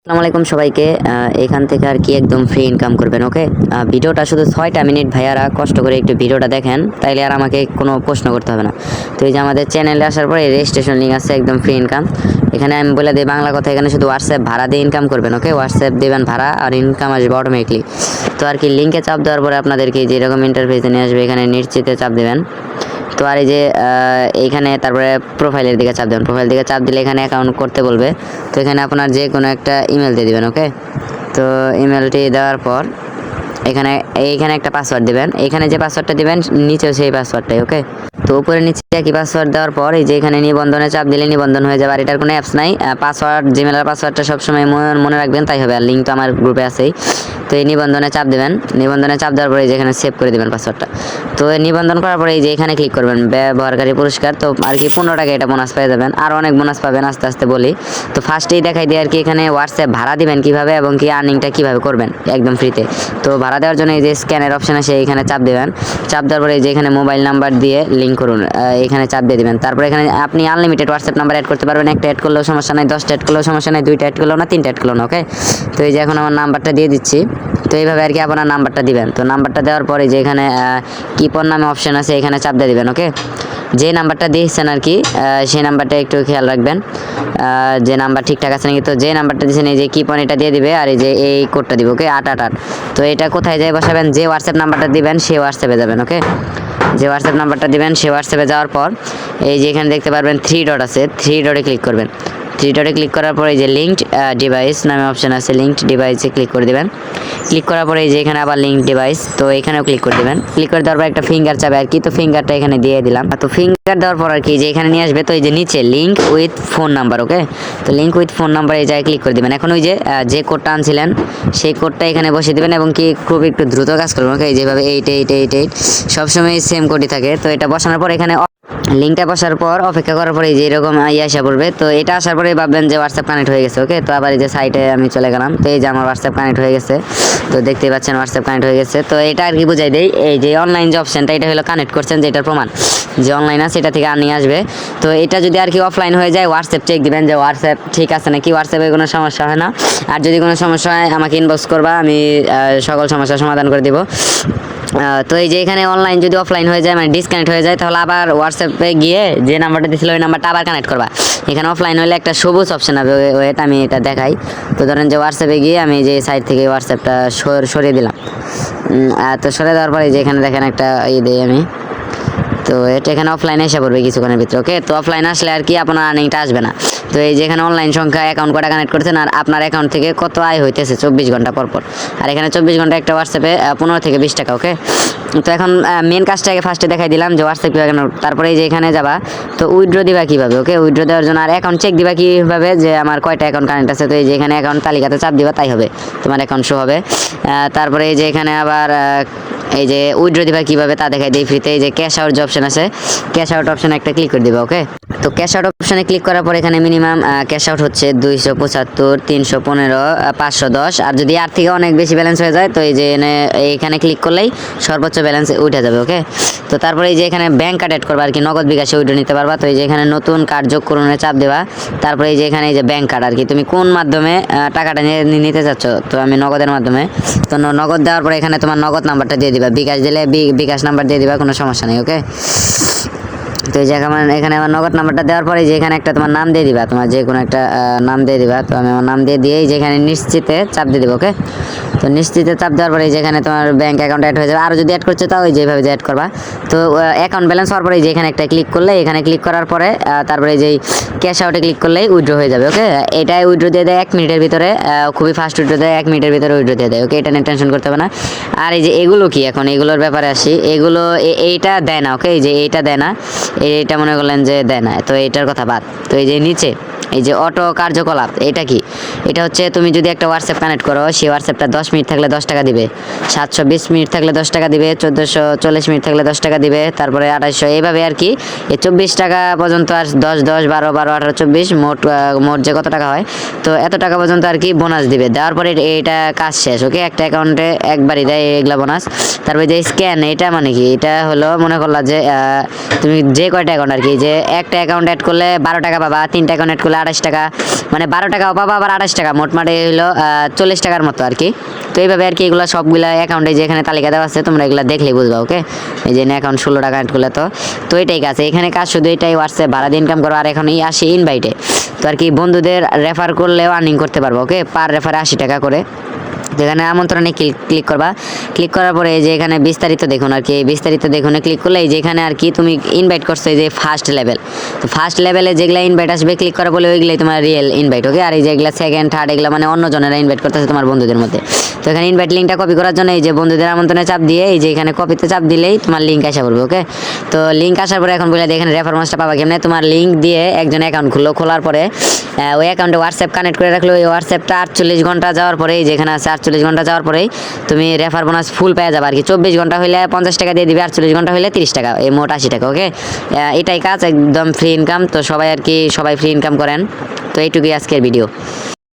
আসসালামু আলাইকুম সবাইকে। এখান থেকে আর কি একদম ফ্রি ইনকাম করবেন। ওকে, ভিডিওটা শুধু 6টা মিনিট, ভাইয়ারা কষ্ট করে একটু ভিডিওটা দেখেন, তাইলে আর আমাকে কোনো প্রশ্ন করতে হবে না। তো এই যে আমাদের চ্যানেলে আসার পরে রেজিস্ট্রেশন লিঙ্ক আছে, একদম ফ্রি ইনকাম। এখানে আমি বলে দিই বাংলা কথা, এখানে শুধু হোয়াটসঅ্যাপ ভাড়া দিয়ে ইনকাম করবেন। ওকে, হোয়াটসঅ্যাপ দেবেন ভাড়া আর ইনকাম আসবে অটোমেটিকলি। তো আর কি লিঙ্কে চাপ দেওয়ার পরে আপনাদেরকে যেরকম ইন্টারফেসে নিয়ে আসবে, এখানে নিশ্চিতে চাপ দেবেন। তো আর এই যে এইখানে তারপরে প্রোফাইলের দিকে চাপ দেবেন। প্রোফাইল দিকে চাপ দিলে এখানে অ্যাকাউন্ট করতে বলবে। তো এখানে আপনার যে কোনো একটা ইমেল দিয়ে দিবেন। ওকে, তো ইমেলটি দেওয়ার পর এইখানে একটা পাসওয়ার্ড দিবেন। এখানে যে পাসওয়ার্ডটা দিবেন নিচেও সেই পাসওয়ার্ডটাই। ওকে, তো উপরে নিচে একই পাসওয়ার্ড দেওয়ার পর এই যে এখানে নিবন্ধনে চাপ দিলে নিবন্ধন হয়ে যাবে। আর এটার কোনো অ্যাপস নাই। পাসওয়ার্ড, জিমেলের পাসওয়ার্ডটা সবসময় মনে রাখবেন, তাই হবে। আর লিঙ্ক তো আমার গ্রুপে আছেই। তো এই নিবন্ধনে চাপ দেবেন। নিবন্ধনে চাপ দেওয়ার পরে যেখানে সেভ করে দেবেন পাসওয়ার্ডটা। তো নিবন্ধন করার পরে এই যে এখানে ক্লিক করবেন ব্যবহারকারী পুরস্কার। তো আর কি 15 টাকা এটা বোনাস পেয়ে যাবেন। আর অনেক বোনাস পাবেন, আস্তে আস্তে বলি। তো ফার্স্টেই দেখাই দিই আর কি এখানে হোয়াটসঅ্যাপ ভাড়া দিবেন কিভাবে এবং কি আর্নিংটা কিভাবে করবেন একদম ফ্রিতে। তো ভাড়া দেওয়ার জন্য এই যে স্ক্যানের অপশন আছে, এখানে চাপ দেবেন। চাপ দেওয়ার পরে এই যে এখানে মোবাইল নাম্বার দিয়ে লিঙ্ক করুন, এখানে চাপ দিয়ে দিবেন। তারপরে এখানে আপনি আনলিমিটেড হোয়াটসঅ্যাপ নাম্বার অ্যাড করতে পারবেন। একটা অ্যাড করলেও সমস্যা নাই, 10টা অ্যাড করলেও সমস্যা নাই, 2টা অ্যাড করলেও না, 3টা অ্যাড করলেও না। ওকে, তো এই যে এখন আমার নাম্বারটা দিয়ে দিচ্ছি। তো এইভাবে আর কি আপনার নাম্বারটা দিবেন। তো নাম্বারটা দেওয়ার পরে যে এখানে কিপন নামে অপশন আছে, এখানে চাপ দিয়ে দিবেন। ওকে, যে নাম্বারটা দিয়েছেন আর কি সেই নাম্বারটা একটু খেয়াল রাখবেন, যে নাম্বার ঠিকঠাক আছে নাকি। তো যে নাম্বারটা দিয়েছেন এই যে কিপন এটা দিয়ে দিবে, আর এই যে এই কোডটা দিবে। ওকে, 888। তো এটা কোথায় যায় বসাবেন, যে হোয়াটসঅ্যাপ নাম্বারটা দিবেন সেই হোয়াটসঅ্যাপে যাবেন। ওকে, যে হোয়াটসঅ্যাপ নাম্বারটা দিবেন সেই হোয়াটসঅ্যাপে যাওয়ার পর এই যে এখানে দেখতে পারবেন 3 ডট আছে, 3 ডটে ক্লিক করবেন। 3 ডটে ক্লিক করার পরে এই যে লিঙ্কড ডিভাইস নামে অপশন আছে, লিঙ্কড ডিভাইসে ক্লিক করে দেবেন। ক্লিক করার পরে এই যে এখানে আবার লিঙ্ক ডিভাইস, তো এখানেও ক্লিক করে দেবেন। ক্লিক করে দেওয়ার পর একটা ফিঙ্গার চাবে আর কি, তো ফিঙ্গারটা এখানে দিয়ে দিলাম। তো ফিঙ্গার দেওয়ার পর আর কি যে এখানে নিয়ে আসবে। তো এই যে নিচে লিঙ্ক উইথ ফোন নাম্বার। ওকে, তো লিঙ্ক উইথ ফোন নাম্বার এই জায়গায় ক্লিক করে দেবেন। এখন ওই যে কোডটা আনছিলেন সেই কোডটা এখানে বসিয়ে দেবেন এবং কি খুব একটু দ্রুত কাজ করবেন। ওকে, যেভাবে 8888 সবসময় সেম কোডই থাকে। তো এটা বসানোর পর এখানে লিঙ্কটা বসার পর অপেক্ষা করার পরে যে এরকম আসা পড়বে। তো এটা আসার পরে ভাববেন যে হোয়াটসঅ্যাপ কানেক্ট হয়ে গেছে। ওকে, তো আবার এই যে সাইটে আমি চলে গেলাম। তো এই যে আমার হোয়াটসঅ্যাপ কানেক্ট হয়ে গেছে। তো দেখতেই পাচ্ছেন হোয়াটসঅ্যাপ কানেক্ট হয়ে গেছে। তো এটা আর কি বুঝাই দেই, এই যে অনলাইন যে অপশনটা এটা হলো কানেক্ট করছেন, যেটার প্রমাণ যে অনলাইন আছে, এটা থেকে আর্নিং আসবে। তো এটা যদি আর কি অফলাইন হয়ে যায়, হোয়াটসঅ্যাপ চেক দিবেন যে হোয়াটসঅ্যাপ ঠিক আছে নাকি, হোয়াটসঅ্যাপে কোনো সমস্যা হয় না। আর যদি কোনো সমস্যা হয় আমাকে ইনবক্স করবা, আমি সকল সমস্যার সমাধান করে দিব। তো এই যে এখানে অনলাইন যদি অফলাইন হয়ে যায়, মানে ডিসকানেক্ট হয়ে যায়, তাহলে আবার হোয়াটসঅ্যাপে গিয়ে যে নাম্বারটা দিয়েছিল ওই নাম্বারটা আবার কানেক্ট করবা। এখানে অফলাইন হলে একটা সবুজ অপশন হবে, ওয়েট আমি এটা দেখাই। তো ধরেন যে হোয়াটসঅ্যাপে গিয়ে আমি যে সাইট থেকে হোয়াটসঅ্যাপটা সরিয়ে দিলাম। তো সরিয়ে দেওয়ার পরে যে এখানে দেখেন একটা দিই আমি। তো এটা এখানে অফলাইনে এসে পড়বে কিছুক্ষণের ভিতরে। ওকে, তো অফলাইন আসলে আর কি আপনার আর্নিংটা আসবে না। তো এই যে এখানে অনলাইন সংখ্যা অ্যাকাউন্ট কটা কানেক্ট করছেন আর আপনার অ্যাকাউন্ট থেকে কত আয় হইতেছে 24 ঘন্টা পর পর। আর এখানে 24 ঘন্টা একটা হোয়াটসঅ্যাপে 15 থেকে 20 টাকা। ওকে, তো এখন মেন কাজটাকে ফার্স্টে দেখাই দিলাম যে হোয়াটসঅ্যাপ কীভাবে। তারপরে এই যে এখানে যাবা, তো উইথড্র দিবা কীভাবে। ওকে, উইথড্র দেওয়ার জন্য আর অ্যাকাউন্ট চেক দিবা কীভাবে, যে আমার কয়টা অ্যাকাউন্ট কানেক্ট আছে। তো এই যে এখানে অ্যাকাউন্ট তালিকাতে চাপ দিবা, তাই হবে তোমার অ্যাকাউন্ট শো হবে। তারপরে এই যে এখানে আবার এই যে উইথড্র দিবা কীভাবে তা দেখাই দিই ফ্রিতে। এই যে ক্যাশ আউট যে অপশন আছে, ক্যাশ আউট অপশনে একটা ক্লিক করে দিবা। ওকে, তো ক্যাশ আউট অপশনে ক্লিক করার পর এখানে মিনিমাম ক্যাশ আউট হচ্ছে 275, 315, 510। আর যদি আর থেকে অনেক বেশি ব্যালেন্স হয়ে যায়, তো এই যে এখানে ক্লিক করলেই সর্বোচ্চ ব্যালেন্স উঠে যাবে। ওকে, তো তারপরে এই যে এখানে ব্যাঙ্ক কার্ড অ্যাড করবা আর কি, নগদ বিকাশে উইথড্র নিতে পারবা। তো এই যে এখানে নতুন কার্ড যোগ করুন চাপ দেবা। তারপরে এই যে এখানে এই যে ব্যাঙ্ক কার্ড আর কি, তুমি কোন মাধ্যমে টাকাটা নিতে চাচ্ছ। তো আমি নগদের মাধ্যমে। তো নগদ দেওয়ার পরে এখানে তোমার নগদ নাম্বারটা দিয়ে দিবা, বিকাশ দিলে বিকাশ নাম্বার দিয়ে দিবা, কোনো সমস্যা নেই। ওকে, তো এই যে এখানে আমার নগদ নাম্বারটা দেওয়ার পরে যে এখানে একটা তোমার নাম দিয়ে দিবা, তোমার যে কোনো একটা নাম দিয়ে দিবা। তো আমি আমার নাম দিয়ে দিয়েই যেখানে নিশ্চিতে চাপ দিয়ে দেবো। ওকে, তো নিশ্চিতে চাপ দেওয়ার পরে যেখানে তোমার ব্যাঙ্ক অ্যাকাউন্ট অ্যাড হয়ে যাবে। আর যদি অ্যাড করছে তাও ওই যেভাবে যে অ্যাড করবা। তো অ্যাকাউন্ট ব্যালেন্স হওয়ার পরে যেখানে একটা ক্লিক করলে, এখানে ক্লিক করার পরে তারপরে যেই ক্যাশ আউটে ক্লিক করলেই উইথড্র হয়ে যাবে। ওকে, এটাই উইথড্র দিয়ে দেয় 1 মিনিটের ভিতরে, খুবই ফাস্ট উইথড্র দেয়, 1 মিনিটের ভিতরে উইথড্র দিয়ে দেয়। ওকে, এটা নিয়ে টেনশন করতে হবে না। আর এই যে এগুলো কি, এখন এগুলোর ব্যাপারে আসি। এগুলো এইটা দেয় না। ওকে, এই যে এইটা দেয় না, এইটা মনে করলেন যে দেয় না, তো এইটার কথা বাদ। তো এই যে নিচে এই যে অটো কার্যকলাপ, এটা কি, এটা হচ্ছে তুমি যদি একটা হোয়াটসঅ্যাপ কানেক্ট করো, সেই হোয়াটসঅ্যাপটা 10 মিনিট থাকলে 10 টাকা দিবে, 720 মিনিট থাকলে 10 টাকা দিবে, 1440 মিনিট থাকলে 10 টাকা দিবে, তারপরে 2800, এইভাবে আর কি। এই 24 টাকা পর্যন্ত আর 10 10 12 12 18 24 মোট যে কত টাকা হয়, তো এত টাকা পর্যন্ত আর কি বোনাস দিবে। দেওয়ার পরে এইটা কাজ শেষ। ওকে, একটা অ্যাকাউন্টে একবারই দেয় এগুলা বোনাস। তারপরে যে স্ক্যান, এটা মানে কি, এটা হলো মনে করলা যে তুমি যে কয়টা অ্যাকাউন্ট আর কি, যে একটা অ্যাকাউন্ট অ্যাড করলে 12 টাকা পাবা, 3টা অ্যাকাউন্ট অ্যাড করলে 28 টাকা, মানে 12 টাকাও পাবা আবার 28 টাকা, মোটমাটে হলো 40 টাকার মতো আর কি। তো এইভাবে আর কি এগুলো সবগুলা অ্যাকাউন্টে যে এখানে তালিকা দেওয়া আছে তোমরা এগুলো দেখলেই বুঝবা। ওকে, এই যে অ্যাকাউন্ট 16 টাকা অ্যাডগুলো, তো এটাই কাজ, এখানে কাজ শুধু এটাই, হোয়াটসঅ্যাপ ভাড়া দিয়ে ইনকাম করো। আর এখন আসি ইনভাইটে, তো আর কি বন্ধুদের রেফার করলেও আর্নিং করতে পারবো। ওকে, পার রেফারে 80 টাকা করে। যেখানে আমন্ত্রণে ক্লিক করবা, ক্লিক করার পরে এই যে এখানে বিস্তারিত দেখুন আর কি, বিস্তারিত দেখুন ক্লিক করলে এই যে এখানে আর কি তুমি ইনভাইট করছো এই যে ফার্স্ট লেভেল, তো ফার্স্ট লেভেলে যেগুলা ইনভাইট আসবে ক্লিক করা বলে ওইগুলাই তোমার রিয়েল ইনভাইট। ওকে, আর এই যে এগুলা সেকেন্ড থার্ড এগুলা মানে অন্য জনেরা ইনভাইট করতেছে তোমার বন্ধুদের মধ্যে। তো এখানে ইনভাইট লিঙ্কটা কপি করার জন্য এই যে বন্ধুদের আমন্ত্রণে চাপ দিয়ে এই যে এখানে কপিতে চাপ দিলেই তোমার লিঙ্ক আসা পড়বে। ওকে, তো লিঙ্ক আসার পরে এখন বলে এখানে রেফার মাসটা পাবা কেমনে, তোমার লিঙ্ক দিয়ে একজন অ্যাকাউন্ট খোলার পরে ওই অ্যাকাউন্টে হোয়াটসঅ্যাপ কানেক্ট করে রাখলে ওই হোয়াটসঅ্যাপটা 48 ঘন্টা যাওয়ার পরে এই যেখানে আছে 48 ঘন্টা যাওয়ার পরেই তুমি রেফার বোনাস ফুল পেয়ে যাবে আর কি। 24 ঘন্টা হলে 50 টাকা দিয়ে দিবে, 48 ঘন্টা হলে 30 টাকা, এই মোট 80 টাকা। ওকে, এটাই কাজ, একদম ফ্রি ইনকাম। তো সবাই আর কি সবাই ফ্রি ইনকাম করেন। তো এইটুকুই আজকের ভিডিও।